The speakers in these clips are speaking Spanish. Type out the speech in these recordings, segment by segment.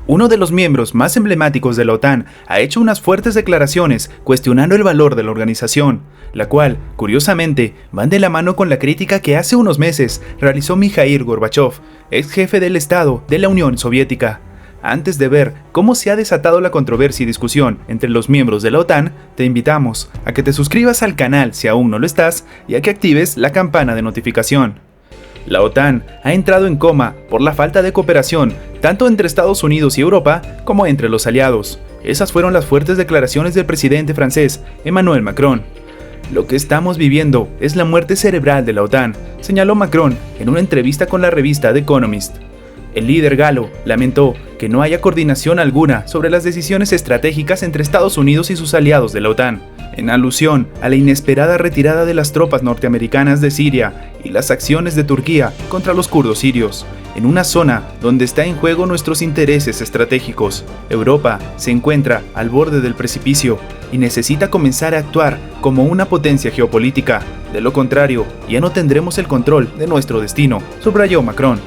Uno de los miembros más emblemáticos de la OTAN ha hecho unas fuertes declaraciones cuestionando el valor de la organización, la cual, curiosamente, van de la mano con la crítica que hace unos meses realizó Mikhail Gorbachev, ex jefe del Estado de la Unión Soviética. Antes de ver cómo se ha desatado la controversia y discusión entre los miembros de la OTAN, te invitamos a que te suscribas al canal si aún no lo estás y a que actives la campana de notificación. La OTAN ha entrado en coma por la falta de cooperación tanto entre Estados Unidos y Europa como entre los aliados. Esas fueron las fuertes declaraciones del presidente francés Emmanuel Macron. Lo que estamos viviendo es la muerte cerebral de la OTAN, señaló Macron en una entrevista con la revista The Economist. El líder galo lamentó que no haya coordinación alguna sobre las decisiones estratégicas entre Estados Unidos y sus aliados de la OTAN, en alusión a la inesperada retirada de las tropas norteamericanas de Siria y las acciones de Turquía contra los kurdos sirios, en una zona donde está en juego nuestros intereses estratégicos. Europa se encuentra al borde del precipicio y necesita comenzar a actuar como una potencia geopolítica. De lo contrario, ya no tendremos el control de nuestro destino, subrayó Macron.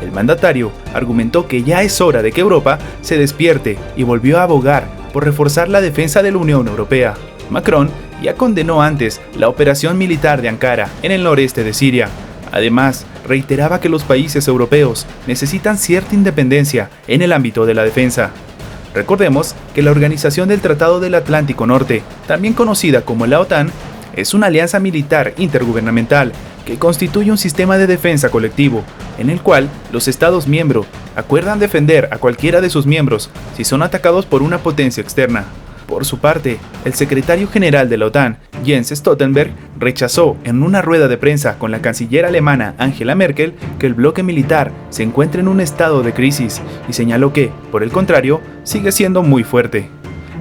El mandatario argumentó que ya es hora de que Europa se despierte y volvió a abogar por reforzar la defensa de la Unión Europea. Macron ya condenó antes la operación militar de Ankara en el noreste de Siria. Además, reiteraba que los países europeos necesitan cierta independencia en el ámbito de la defensa. Recordemos que la Organización del Tratado del Atlántico Norte, también conocida como la OTAN, es una alianza militar intergubernamental que constituye un sistema de defensa colectivo, en el cual los Estados miembros acuerdan defender a cualquiera de sus miembros si son atacados por una potencia externa. Por su parte, el secretario general de la OTAN, Jens Stoltenberg, rechazó en una rueda de prensa con la canciller alemana Angela Merkel que el bloque militar se encuentre en un estado de crisis y señaló que, por el contrario, sigue siendo muy fuerte.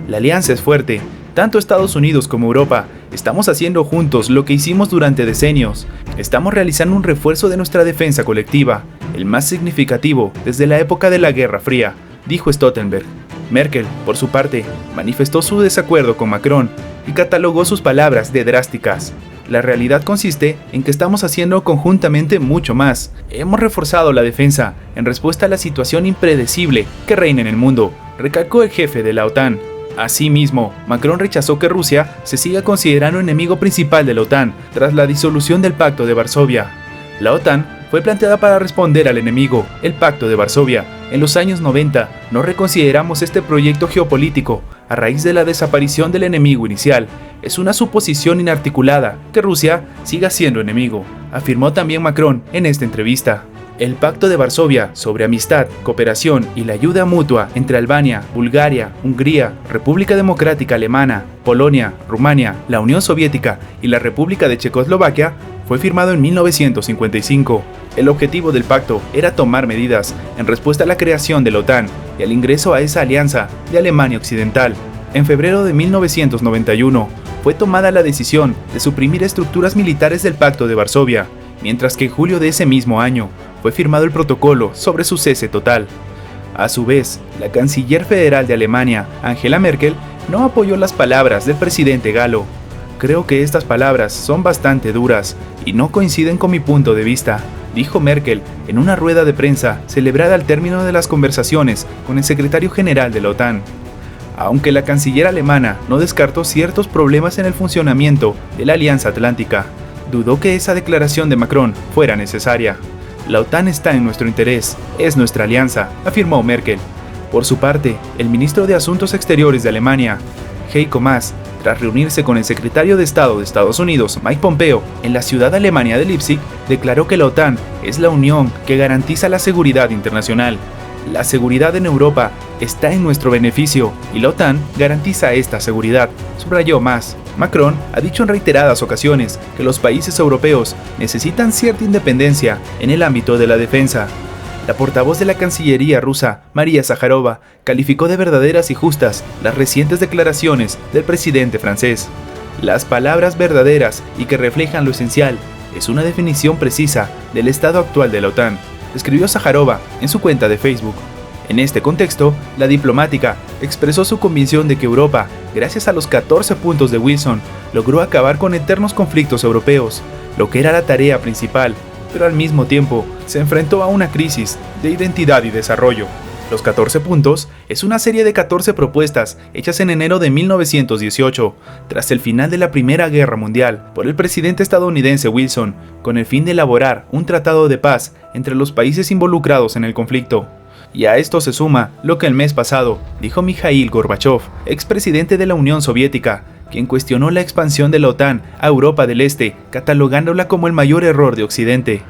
La alianza es fuerte. Tanto Estados Unidos como Europa estamos haciendo juntos lo que hicimos durante decenios. Estamos realizando un refuerzo de nuestra defensa colectiva, el más significativo desde la época de la Guerra Fría, dijo Stoltenberg. Merkel, por su parte, manifestó su desacuerdo con Macron y catalogó sus palabras de drásticas. La realidad consiste en que estamos haciendo conjuntamente mucho más. Hemos reforzado la defensa en respuesta a la situación impredecible que reina en el mundo, recalcó el jefe de la OTAN. Asimismo, Macron rechazó que Rusia se siga considerando enemigo principal de la OTAN tras la disolución del Pacto de Varsovia. La OTAN fue planteada para responder al enemigo, el Pacto de Varsovia. En los años 90 no reconsideramos este proyecto geopolítico a raíz de la desaparición del enemigo inicial. Es una suposición inarticulada que Rusia siga siendo enemigo, afirmó también Macron en esta entrevista. El Pacto de Varsovia sobre amistad, cooperación y la ayuda mutua entre Albania, Bulgaria, Hungría, República Democrática Alemana, Polonia, Rumania, la Unión Soviética y la República de Checoslovaquia fue firmado en 1955. El objetivo del pacto era tomar medidas en respuesta a la creación de la OTAN y al ingreso a esa alianza de Alemania Occidental. En febrero de 1991 fue tomada la decisión de suprimir estructuras militares del Pacto de Varsovia, mientras que en julio de ese mismo año fue firmado el protocolo sobre su cese total. A su vez, la canciller federal de Alemania, Angela Merkel, no apoyó las palabras del presidente galo. Creo que estas palabras son bastante duras y no coinciden con mi punto de vista, dijo Merkel en una rueda de prensa celebrada al término de las conversaciones con el secretario general de la OTAN. Aunque la canciller alemana no descartó ciertos problemas en el funcionamiento de la Alianza Atlántica, dudó que esa declaración de Macron fuera necesaria. La OTAN está en nuestro interés, es nuestra alianza, afirmó Merkel. Por su parte, el ministro de Asuntos Exteriores de Alemania, Heiko Maas, tras reunirse con el secretario de Estado de Estados Unidos, Mike Pompeo, en la ciudad alemana de Leipzig, declaró que la OTAN es la unión que garantiza la seguridad internacional. La seguridad en Europa está en nuestro beneficio y la OTAN garantiza esta seguridad, subrayó Maas. Macron ha dicho en reiteradas ocasiones que los países europeos necesitan cierta independencia en el ámbito de la defensa. La portavoz de la Cancillería rusa, María Zaharova, calificó de verdaderas y justas las recientes declaraciones del presidente francés. Las palabras verdaderas y que reflejan lo esencial es una definición precisa del estado actual de la OTAN, escribió Zaharova en su cuenta de Facebook. En este contexto, la diplomática expresó su convicción de que Europa, gracias a los 14 puntos de Wilson, logró acabar con eternos conflictos europeos, lo que era la tarea principal, pero al mismo tiempo se enfrentó a una crisis de identidad y desarrollo. Los 14 puntos es una serie de 14 propuestas hechas en enero de 1918, tras el final de la Primera Guerra Mundial, por el presidente estadounidense Wilson, con el fin de elaborar un tratado de paz entre los países involucrados en el conflicto. Y a esto se suma lo que el mes pasado dijo Mikhail Gorbachev, expresidente de la Unión Soviética, quien cuestionó la expansión de la OTAN a Europa del Este, catalogándola como el mayor error de Occidente.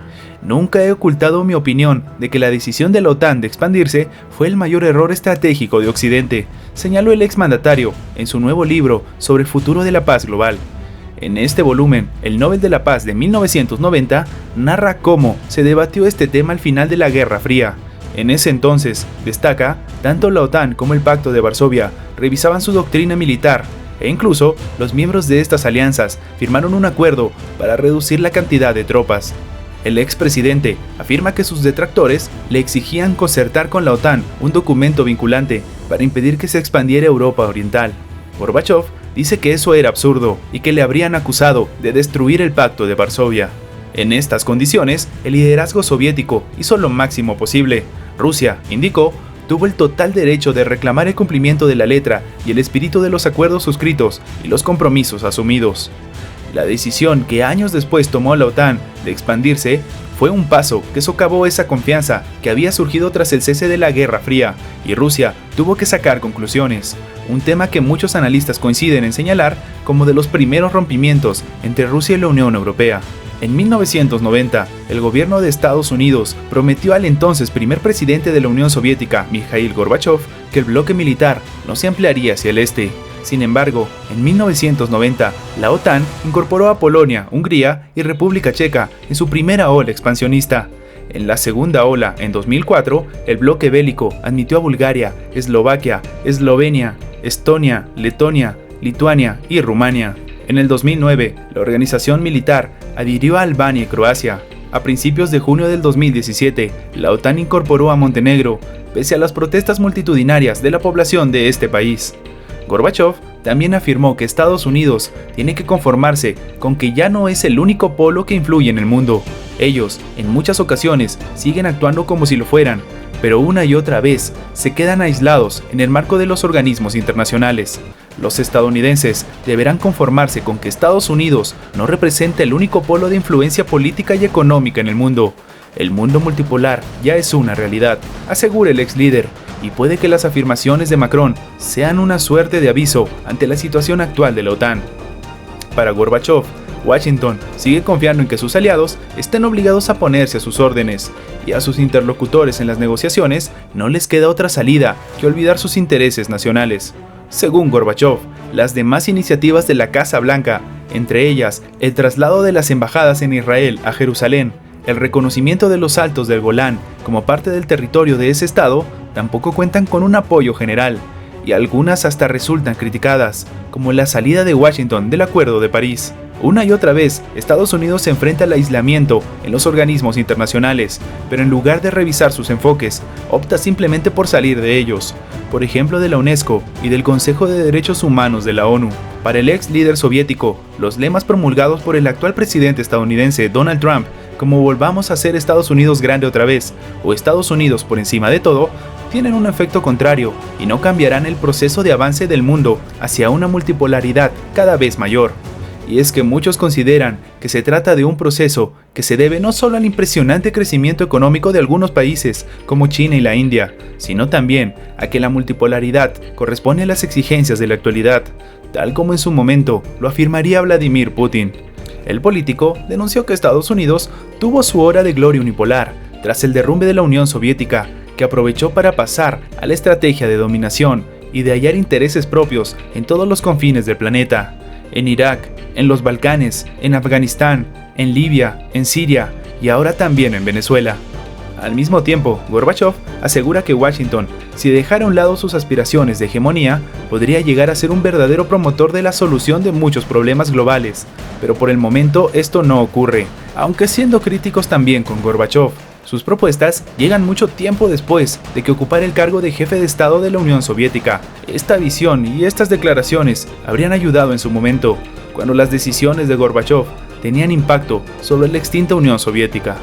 Nunca he ocultado mi opinión de que la decisión de la OTAN de expandirse fue el mayor error estratégico de Occidente, señaló el exmandatario en su nuevo libro sobre el futuro de la paz global. En este volumen, el Nobel de la Paz de 1990 narra cómo se debatió este tema al final de la Guerra Fría. En ese entonces, destaca, tanto la OTAN como el Pacto de Varsovia revisaban su doctrina militar, e incluso los miembros de estas alianzas firmaron un acuerdo para reducir la cantidad de tropas. El expresidente afirma que sus detractores le exigían concertar con la OTAN un documento vinculante para impedir que se expandiera Europa Oriental. Gorbachev dice que eso era absurdo y que le habrían acusado de destruir el Pacto de Varsovia. En estas condiciones, el liderazgo soviético hizo lo máximo posible. Rusia, indicó, tuvo el total derecho de reclamar el cumplimiento de la letra y el espíritu de los acuerdos suscritos y los compromisos asumidos. La decisión que años después tomó la OTAN de expandirse fue un paso que socavó esa confianza que había surgido tras el cese de la Guerra Fría, y Rusia tuvo que sacar conclusiones, un tema que muchos analistas coinciden en señalar como de los primeros rompimientos entre Rusia y la Unión Europea. En 1990, el gobierno de Estados Unidos prometió al entonces primer presidente de la Unión Soviética, Mikhail Gorbachev, que el bloque militar no se ampliaría hacia el este. Sin embargo, en 1990, la OTAN incorporó a Polonia, Hungría y República Checa en su primera ola expansionista. En la segunda ola, en 2004, el bloque bélico admitió a Bulgaria, Eslovaquia, Eslovenia, Estonia, Letonia, Lituania y Rumania. En el 2009, la organización militar adhirió a Albania y Croacia. A principios de junio del 2017, la OTAN incorporó a Montenegro, pese a las protestas multitudinarias de la población de este país. Gorbachev también afirmó que Estados Unidos tiene que conformarse con que ya no es el único polo que influye en el mundo. Ellos, en muchas ocasiones, siguen actuando como si lo fueran, pero una y otra vez se quedan aislados en el marco de los organismos internacionales. Los estadounidenses deberán conformarse con que Estados Unidos no representa el único polo de influencia política y económica en el mundo. El mundo multipolar ya es una realidad, asegura el ex líder, y puede que las afirmaciones de Macron sean una suerte de aviso ante la situación actual de la OTAN. Para Gorbachev, Washington sigue confiando en que sus aliados estén obligados a ponerse a sus órdenes, y a sus interlocutores en las negociaciones no les queda otra salida que olvidar sus intereses nacionales. Según Gorbachev, las demás iniciativas de la Casa Blanca, entre ellas el traslado de las embajadas en Israel a Jerusalén, el reconocimiento de los Altos del Golán como parte del territorio de ese estado, tampoco cuentan con un apoyo general, y algunas hasta resultan criticadas, como la salida de Washington del Acuerdo de París. Una y otra vez, Estados Unidos se enfrenta al aislamiento en los organismos internacionales, pero en lugar de revisar sus enfoques, opta simplemente por salir de ellos, por ejemplo de la UNESCO y del Consejo de Derechos Humanos de la ONU. Para el ex líder soviético, los lemas promulgados por el actual presidente estadounidense Donald Trump, como "volvamos a ser Estados Unidos grande otra vez" o "Estados Unidos por encima de todo", tienen un efecto contrario y no cambiarán el proceso de avance del mundo hacia una multipolaridad cada vez mayor. Y es que muchos consideran que se trata de un proceso que se debe no solo al impresionante crecimiento económico de algunos países como China y la India, sino también a que la multipolaridad corresponde a las exigencias de la actualidad, tal como en su momento lo afirmaría Vladimir Putin. El político denunció que Estados Unidos tuvo su hora de gloria unipolar tras el derrumbe de la Unión Soviética, que aprovechó para pasar a la estrategia de dominación y de hallar intereses propios en todos los confines del planeta, en Irak, en los Balcanes, en Afganistán, en Libia, en Siria y ahora también en Venezuela. Al mismo tiempo, Gorbachev asegura que Washington, si dejara a un lado sus aspiraciones de hegemonía, podría llegar a ser un verdadero promotor de la solución de muchos problemas globales, pero por el momento esto no ocurre, aunque siendo críticos también con Gorbachev. Sus propuestas llegan mucho tiempo después de que ocupara el cargo de jefe de Estado de la Unión Soviética. Esta visión y estas declaraciones habrían ayudado en su momento, cuando las decisiones de Gorbachev tenían impacto sobre la extinta Unión Soviética.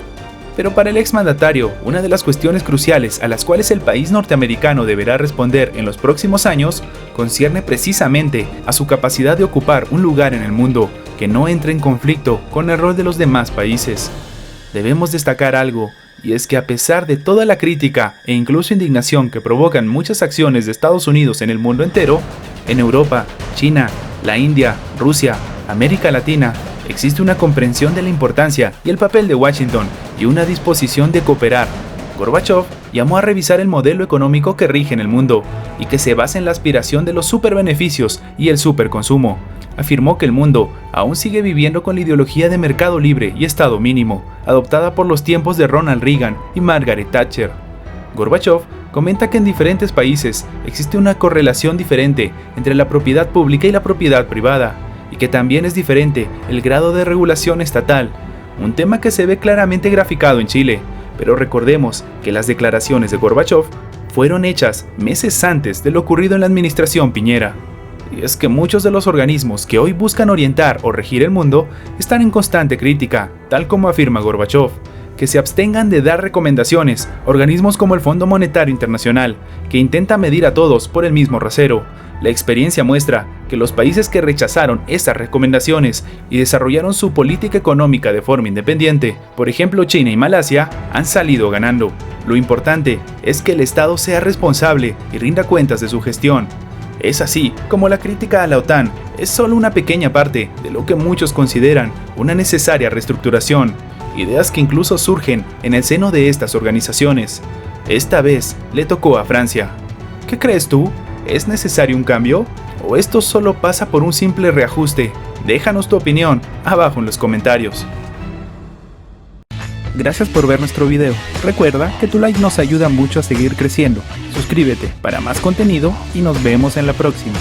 Pero para el exmandatario, una de las cuestiones cruciales a las cuales el país norteamericano deberá responder en los próximos años concierne precisamente a su capacidad de ocupar un lugar en el mundo que no entre en conflicto con el rol de los demás países. Debemos destacar algo, y es que a pesar de toda la crítica e incluso indignación que provocan muchas acciones de Estados Unidos en el mundo entero, en Europa, China, la India, Rusia, América Latina, existe una comprensión de la importancia y el papel de Washington y una disposición de cooperar. Gorbachov llamó a revisar el modelo económico que rige en el mundo y que se basa en la aspiración de los superbeneficios y el superconsumo. Afirmó que el mundo aún sigue viviendo con la ideología de mercado libre y Estado mínimo, adoptada por los tiempos de Ronald Reagan y Margaret Thatcher. Gorbachov comenta que en diferentes países existe una correlación diferente entre la propiedad pública y la propiedad privada, y que también es diferente el grado de regulación estatal, un tema que se ve claramente graficado en Chile, pero recordemos que las declaraciones de Gorbachov fueron hechas meses antes de lo ocurrido en la administración Piñera. Y es que muchos de los organismos que hoy buscan orientar o regir el mundo están en constante crítica, tal como afirma Gorbachov, que se abstengan de dar recomendaciones, organismos como el Fondo Monetario Internacional, que intenta medir a todos por el mismo rasero. La experiencia muestra que los países que rechazaron esas recomendaciones y desarrollaron su política económica de forma independiente, por ejemplo China y Malasia, han salido ganando. Lo importante es que el Estado sea responsable y rinda cuentas de su gestión. Es así como la crítica a la OTAN es solo una pequeña parte de lo que muchos consideran una necesaria reestructuración, ideas que incluso surgen en el seno de estas organizaciones. Esta vez le tocó a Francia. ¿Qué crees tú? ¿Es necesario un cambio? ¿O esto solo pasa por un simple reajuste? Déjanos tu opinión abajo en los comentarios. Gracias por ver nuestro video. Recuerda que tu like nos ayuda mucho a seguir creciendo. Suscríbete para más contenido y nos vemos en la próxima.